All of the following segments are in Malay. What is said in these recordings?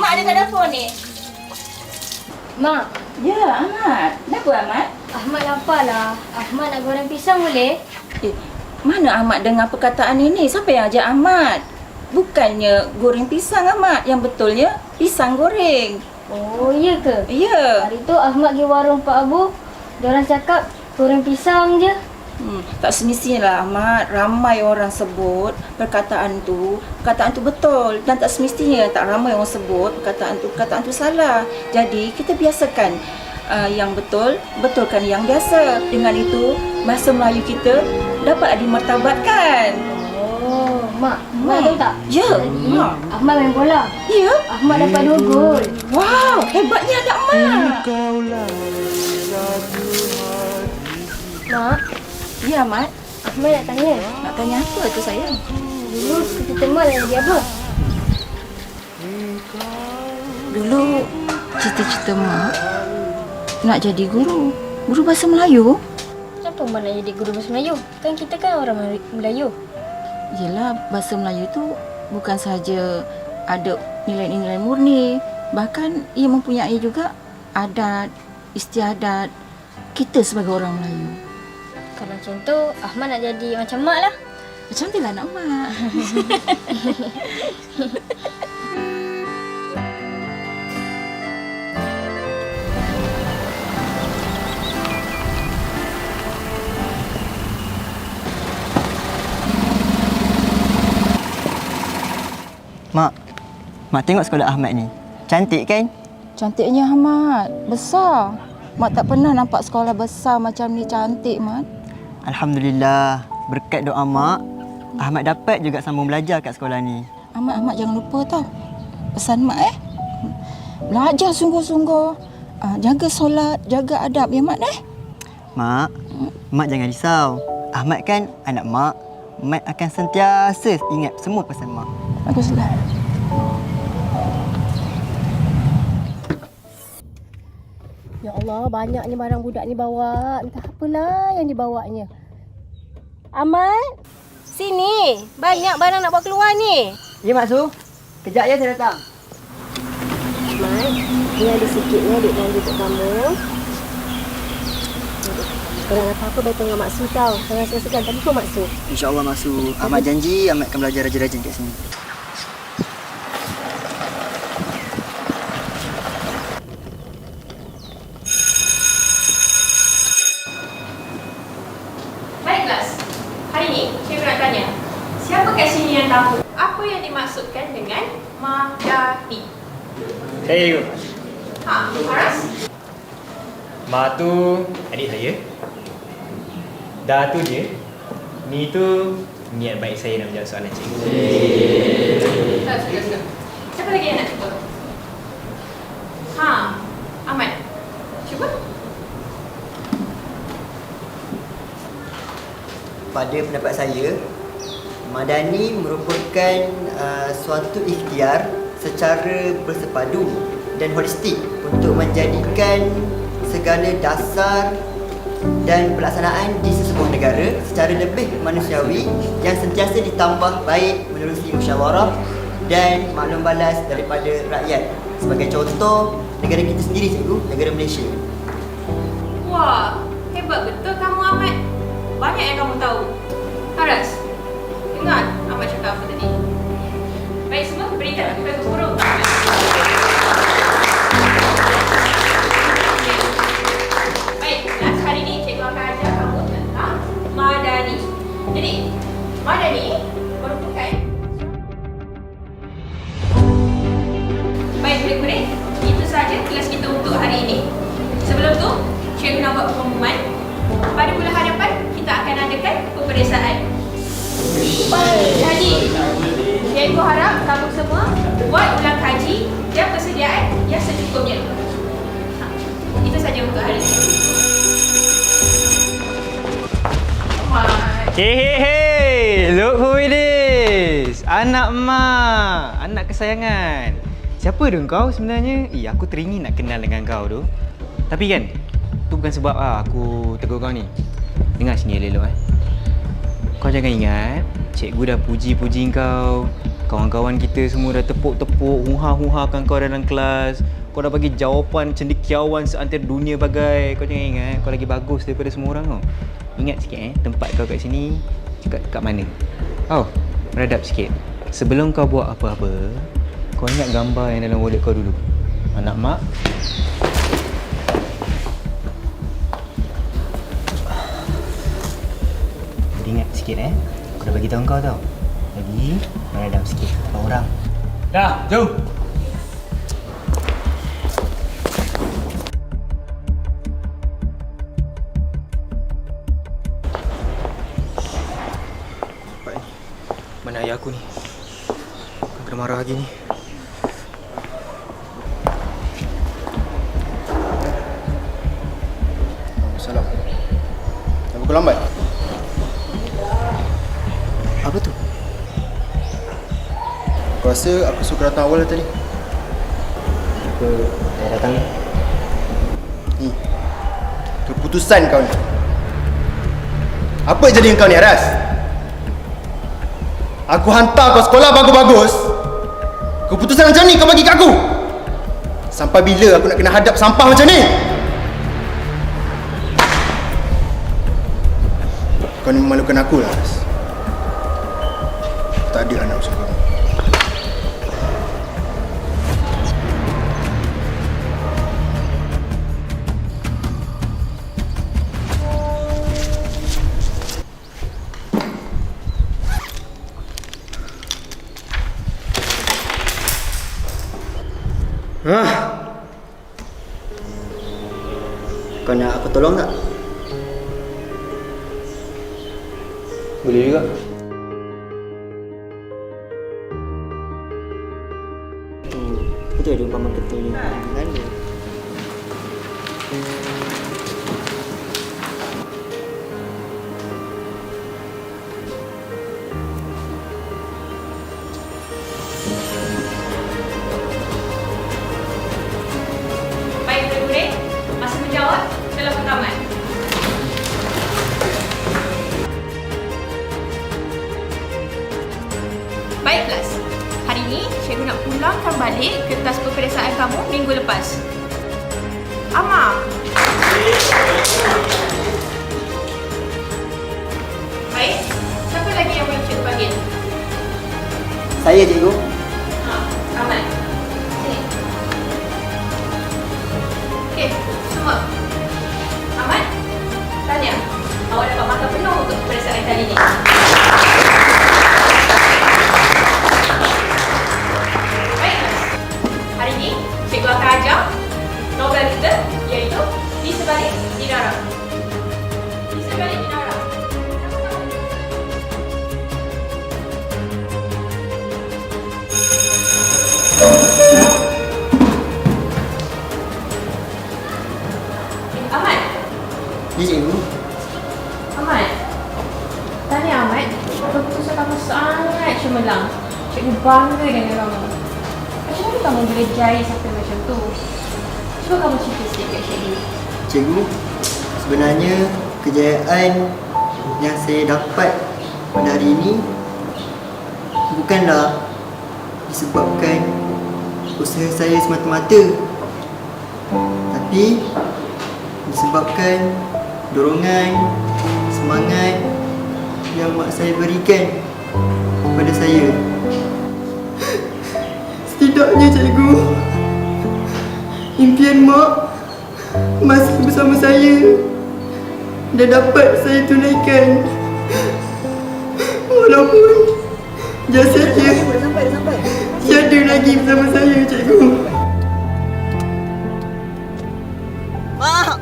Mak ada kat dapur ni. Mak. Ya, Ahmad. Kenapa, Ahmad? Ahmad lapar lah. Ahmad nak goreng pisang boleh? Mana Ahmad dengar perkataan ini? Siapa yang ajak Ahmad? Bukannya goreng pisang, Ahmad. Yang betulnya pisang goreng. Oh, iya ke? Ya. Hari tu Ahmad pergi warung Pak Abu. Diorang cakap goreng pisang je. Tak semestinya lah, Ahmad. Ramai orang sebut perkataan tu betul. Dan tak semestinya tak ramai orang sebut perkataan tu salah. Jadi kita biasakan yang betul, betulkan yang biasa. Dengan itu bahasa Melayu kita dapat dimartabatkan. Oh, Mak tahu tak? Ya, Tadi Mak. Ahmad main bola. Ya. Ahmad dapat 2 gol. Wow, hebatnya anak Mak. Mak, Ya, Ahmad. Ahmad nak tanya. Nak tanya apa tu sayang? Dulu kita Mak nak jadi apa? Dulu cita-cita Mak nak jadi guru bahasa Melayu. Kenapa Mak nak jadi guru bahasa Melayu? Kan kita kan orang Melayu. Yelah, bahasa Melayu tu bukan sahaja ada nilai-nilai murni, bahkan ia mempunyai juga adat, istiadat kita sebagai orang Melayu. Kalau macam tu, Ahmad nak jadi macam Mak lah. Macam tu lah nak Mak. Mak tengok sekolah Ahmad ni. Cantik kan? Cantiknya Ahmad, besar. Mak tak pernah nampak sekolah besar macam ni cantik, Mat. Alhamdulillah, berkat doa Mak, Ahmad dapat juga sambung belajar kat sekolah ni. Ahmad jangan lupa tau. Pesan Mak belajar sungguh-sungguh. Jaga solat, jaga adab ya Mat Mak jangan risau. Ahmad kan anak Mak. Mat akan sentiasa ingat semua pesan Mak. Baguslah. Ya Allah, banyaknya barang budak ni bawa. Entah apalah yang dibawanya. Ahmad, sini. Banyak barang nak bawa keluar ni. Ya, Mak Su. Kejap ya, saya datang. Ahmad, ni ada sikit ni adik belanja untuk kamu. Kalau ada apa-apa, baik dengan Mak Su tau. Jangan segan-segan. Tadi pun Mak Su. InsyaAllah, Mak Su. Ahmad janji Ahmad akan belajar rajin-rajin kat sini. Baik kelas, hari ni cikgu nak tanya, siapa kat sini yang tahu apa yang dimaksudkan dengan madani? Cikgu. Haras? Ma tu adik saya. Da tu dia. Ni tu niat baik saya nak menjawab soalan cikgu. Suka. Siapa lagi yang nak cuba? Ahmad. Cuba. Pada pendapat saya, madani merupakan suatu ikhtiar secara bersepadu dan holistik untuk menjadikan segala dasar dan pelaksanaan di sesebuah negara secara lebih manusiawi yang sentiasa ditambah baik menerusi musyawarah dan maklum balas daripada rakyat. Sebagai contoh, negara kita sendiri cikgu, negara Malaysia. Wah, hebat betul kamu Ahmad. Banyak yang kamu tahu. Haras, dengar Ahmad cakap apa tadi? Baik semua, berikan kepada guru. Baik, kelas hari ni cikgu akan ajar kamu tentang madani. Jadi, madani merupakan... Baik murid-murid, itu sahaja kelas kita untuk hari ini. Sebelum tu, cikgu nak buat pengumuman. Pada bulan hadapan, kita akan adakan peperiksaan. Jadi, cikgu harap kamu semua buat ulang kaji dan persediaan yang secukupnya. Itu saja untuk hari ini. Hey, look who it is. Anak Mak, anak kesayangan. Siapa tu kau sebenarnya? Aku teringin nak kenal dengan kau tu. Tapi kan, tu bukan sebab aku tegur kau ni. Dengar sini elok. Kau jangan ingat, cikgu dah puji-puji kau. Kawan-kawan kita semua dah tepuk-tepuk, hunha-hunhakan kau dalam kelas. Kau dah bagi jawapan cendekiawan seantero dunia bagai. Kau jangan ingat kau lagi bagus daripada semua orang tau. Ingat sikit tempat kau kat sini kat mana? Beradab sikit. Sebelum kau buat apa-apa, kau ingat gambar yang dalam wallet kau dulu. Anak mak. Jadi ingat sikit aku dah bagi tahu kau tau. Lagi beradab sikit depan orang. Dah, jom. Mana ayah aku ni? Aku kena marah lagi ni. Salam. Kenapa kau lambat? Apa tu? Aku rasa aku suka datang awal tadi. Apa dah datang ni? Ni. Keputusan kau ni. Apa jadi kau ni, Aras? Aku hantar kau sekolah bagus-bagus. Keputusan macam ni kau bagi kat aku. Sampai bila aku nak kena hadap sampah macam ni? Kau ni memalukan aku lah, Aras. Tak ada anak macam kau. Kau nak aku tolong tak? Boleh juga. Itu ada umpama ketul ni. Mana? Baik, murid-murid. Masa menjawab dalam perkaman. Baik, kelas. Hari ini, cikgu nak pulangkan balik kertas peperiksaan kamu minggu lepas. Amar. Baik. Siapa lagi yang boleh cikgu panggil? Saya, cikgu. Ahmad. Sini. Okey, semua. Ahmad, tanya. Awak dapat markah penuh untuk peperiksaan kali ini. Baik, kelas. Hari ini, cikgu akan ajar novel kita, iaitu Di Sebalik Dinara. Di Sebalik Dinara. Ahmad. Ya, cikgu. Ahmad. Tanya Ahmad, keputusan kamu sangat cemerlang. Cikgu bangga dengan kamu. Macam mana kamu boleh jaya sampai macam tu? Cuba kamu cerita sikit kat cikgu. Cikgu, sebenarnya kejayaan yang saya dapat pada hari ini bukanlah disebabkan usaha saya semata-mata, tapi disebabkan dorongan, semangat yang mak saya berikan kepada saya. Setidaknya, cikgu, impian mak masih bersama saya dan dapat saya tunaikan. Walaupun jasadnya tiada lagi bersama saya, cikgu. Mak!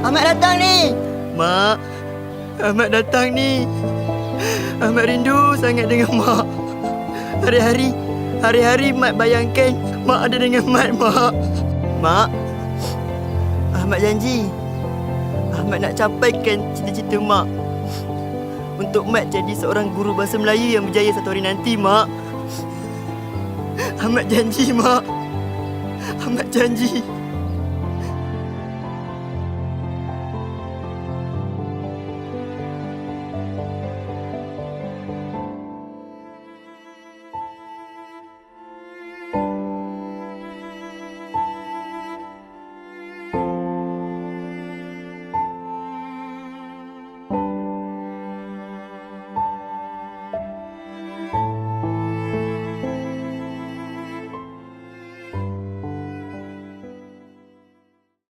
Ahmad datang ni! Mak! Ahmad datang ni! Ahmad rindu sangat dengan mak. Hari-hari Mat bayangkan mak ada dengan Mat, mak. Mak, Ahmad janji Ahmad nak capaikan cita-cita mak untuk Mat jadi seorang guru bahasa Melayu yang berjaya satu hari nanti, mak. Ahmad janji, mak. Ahmad janji.